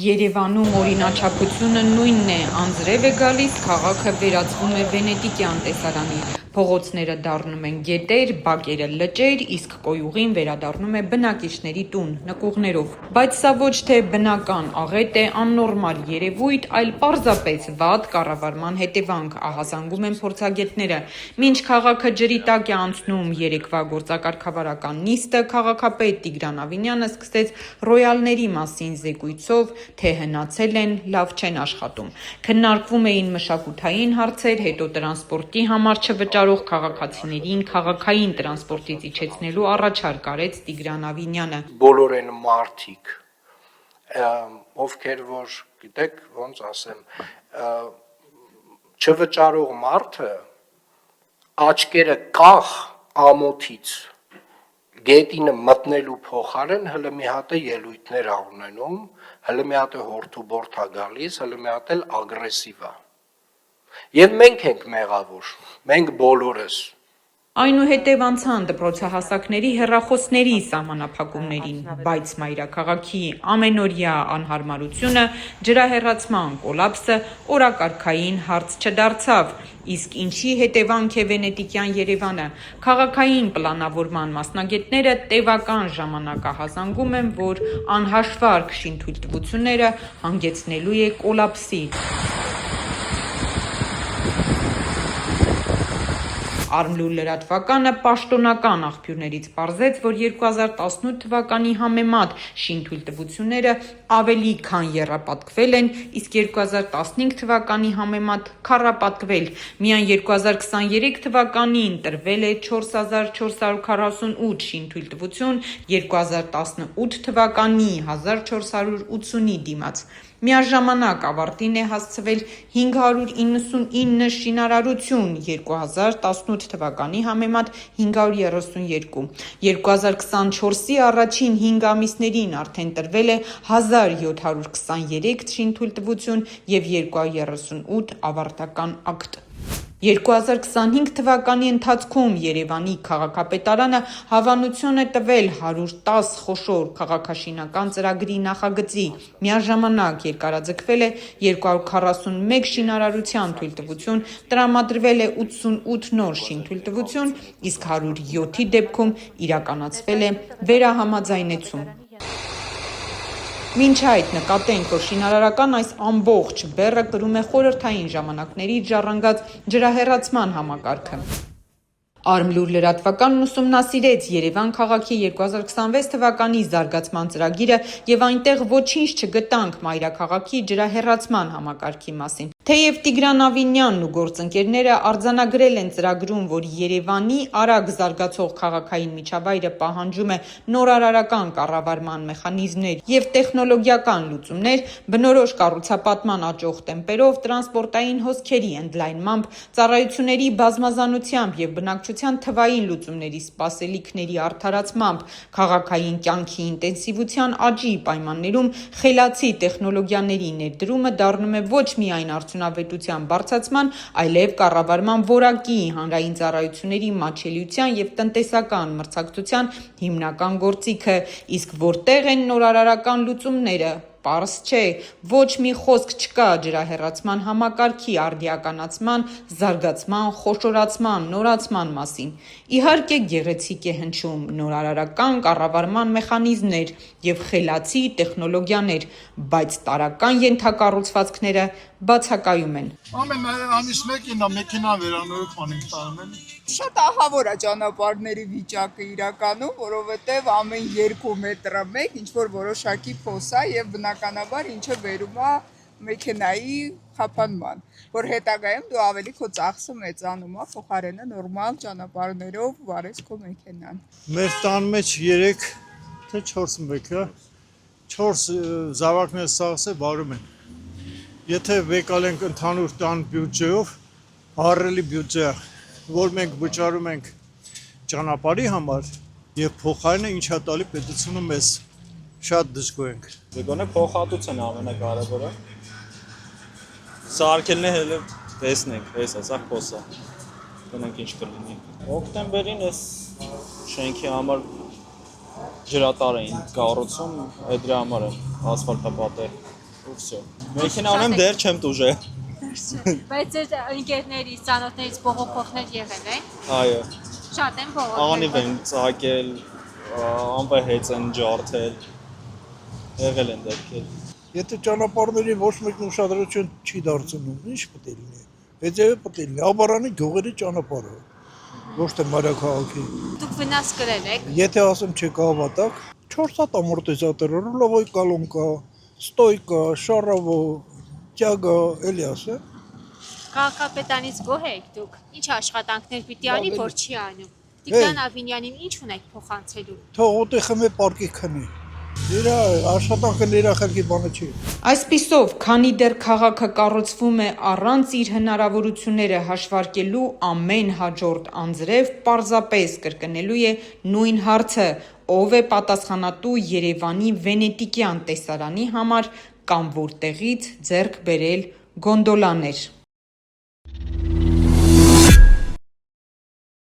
Երևանում օրինաչափությունը նույնն է, անձրև է գալիս, քաղաքը վերածվում է վենետիկյան տեսարանի, փողոցները դառնում են գետեր, բակերը լճեր, իսկ կոյուղին վերադառնում է բնակիչների տուն, նկուղներով։ Բայց սա ոչ թե բնական աղետ է, աննորմալ երևույթ, այլ պարզապես վատ կառավարման հետևանք, ահազանգում են փորձագետները։ Մինչ քաղաքը ջրի տակ է անցնում երեկվա գործակարգավարական նիստը, քաղաքապետ Տիգրան Ավինյանը սկսեց ռոյալների մասին զեկույցով, թե հնացել են, լավ չեն աշխատում։ Քննարկվում էին մշակութային հարցեր, հետո տրանսպորտի համար չվճարող քաղաքացիներին քաղաքային տրանսպորտից իջեցնելու առաջարկ արեց Տիգրան Ավինյանը։ Բոլոր են մարդիկ, ովքեր որ գիտեք, ոնց ասեմ, չվճարող մարդը աչքերը կախ ամոթից գետինը մտնելու փոխարեն հələ մի հատ է ելույթներ ա ունենում, հələ մի հատ է հորթուբորթ ա գալիս, հələ մի հատ էլ ագրեսիվ ա։ Եվ մենք ենք մեղավոր, մենք բոլորս։ Այնուհետև անցան դպրոցահասակների հեռախոսների սահմանափակումներին, բայց մայրաքաղաքի ամենօրյա անհարմարությունը, ջրահեռացման կոլապսը օրակարգային հարց չդարձավ, իսկ ինչի հետևանք է վենետիկյան Երևանը։ Քաղաքային պլանավորման մասնագետները տևական ժամանակ ահազանգում են, որ անհաշվարկ շինթույլտվությունները հանգեցնելու է կոլապսի։ Արմլուր լրատվականը պաշտոնական աղբյուրներից պարզեց, որ 2018 թվականի համեմատ շինթույլտվությունները ավելի քան եռապատկվել են, իսկ 2015 թվականի համեմատ քառապատկվել։ Միայն 2023 թվականին տրվել է 4448 շինթույլտվություն 2018 թվականի 1480-ի դիմաց։ Միաժամանակ ավարտին է հասցվել 599 շինարարություն 2018 թվականի համեմատ 532։ 2024-ի առաջին 5 ամիսներին արդեն տրվել է 1723 շինթույլտվություն և 238 ավարտական ակտ։ 2025 թվականի ընթացքում Երևանի քաղաքապետարանը հավանություն է տվել 110 խոշոր քաղաքաշինական ծրագրի նախագծի, միաժամանակ երկարաձգվել է 241 շինարարության թույլտվություն, տրամադրվել է 88 նոր շինթույլտվություն, իսկ 107-ի դեպքում իրականացվել է վերահամաձայնեցում։ Մինչ այդ նկատենք, որ շինարարական այս ամբողջ բեռը կրում է խորհրդային ժամանակներից ժառանգած ջրահեռացման համակարգը։ Արմլուր լրատվականն ուսումնասիրեց Երևան քաղաքի 2026 թվականի զարգացման ծրագիրը և այնտեղ ոչինչ չգտանք մայրաքաղաքի ջրահեռացման համակարգի մասին։ Թեև Տիգրան Ավինյանն ու գործընկերները արձանագրել են ծրագրում, որ Երևանի արագ զարգացող քաղաքային միջավայրը պահանջում է նորարարական կառավարման մեխանիզմներ և տեխնոլոգիական լուծումներ, բնորոշ կառուցապատման աճող տեմպերով, տրանսպորտային հոսքերի ընդլայնմամբ, ծառայությունների բազմազանությամբ և բնակչության թվային լուծումների սպասելիքների արդարացմամբ, քաղաքային կյանքի ինտենսիվության աճի պայմաններում խելացի տեխնոլոգիաների ներդրումը դառնում է ոչ միայն արդյունավետության բարձրացման, այլև կառավարման որակի, հանրային ծառայությունների մատչելիության և տնտեսական մրցակցության հիմնական գործիքը, իսկ որտեղ են նորարարական լուծումները, պարզ չէ, ոչ մի խոսք չկա ջրահեռացման համակարգի արդիականացման, զարգացման, խոշորացման, նորացման մասին։ Իհարկե գեղեցիկ է հնչում նորարարական կառավարման մեխանիզմներ և խելացի տեխնոլոգիաներ, բայց տարրական ենթակառուցվածքները բացակայում են։ Ամեն ամիս մեկին մեքենա վերանորոգման ենք տանում են։ Շատ ահավոր է ճանապարհների վիճակը իրականում, որովհետև ամեն 2 մետրը մեկ ինչ-որ որոշակի փոս է և բնականաբար ինչը վերում է մեքենայի խափանման, որ հետագայում դու ավելի քո ծախսը մեծանում է, փոխարենը նորմալ ճանապարհներով վարես քո մեքենան։ Մեր տան մեջ 3 թե 4 մեկ է, 4 զավակներ սաղսը վարում են։ Եթե վեկալ ենք ընդհանուր տան բյուջեով, ահռելի բյուջե է, որ մենք վճարում ենք ճանապարհի համար եւ փոխարենը ինչա տալի պետությունը մեզ, շատ դժգոհ ենք։ Գոնե փոխհատուցն է ամենակարևորը։ Սարքելն է հենց տեսնենք, հեսա, սա խոսա։ Գոնենք ինչ կլինի։ Հոկտեմբերին էս շենքի համար ջրատար էին կառուցում, այդ դրա համար է ասֆալտապատ է ու վсё։ Մեքենա ունեմ, դեռ չեմ տուժել։ Բայց այդ ընկերներից, ծանոթներից բողոքողներ եղել են։ Այո։ Շատ են Անիվ բողոքել։ են ծաղկել, անվահեց են ջարդել։ Եղել են դեպքեր։ Եթե ճանապարհների ոչ մեկն ուշադրություն չի դարձնում, ինչ պետք է լինի։ Հետևը պետք է լինի Աբարանի գյուղերի ճանապարհը, ոչ թե մայրաքաղաքի։ Դուք վնաս կրել եք։ Եթե ասեմ չեք հավատակ, 4 հատ ամորտիզատոր, ռուլովոյ կալոնկա, ստոյկա, շարավո, ճագա, էլի ասեմ։ Քաղաքապետանից գոհ եք դուք։ Ինչ աշխատանքներ պիտի անի, որ չի անում։ Տիգրան Ավինյանին ինչ ունեք փոխանցելու։ Թող ուտի խմի պարկի քնի։ Իր աշխատանքը նրա խելքի բանը չի։ Այսպիսով, քանի դեռ քաղաքը կառուցվում է առանց իր հնարավորությունները հաշվարկելու, ամեն հաջորդ անձրև պարզապես կրկնելու է նույն հարցը՝ ով է պատասխանատու Երևանի վենետիկյան տեսարանի համար կամ որտեղից ձեռք բերել գոնդոլաներ։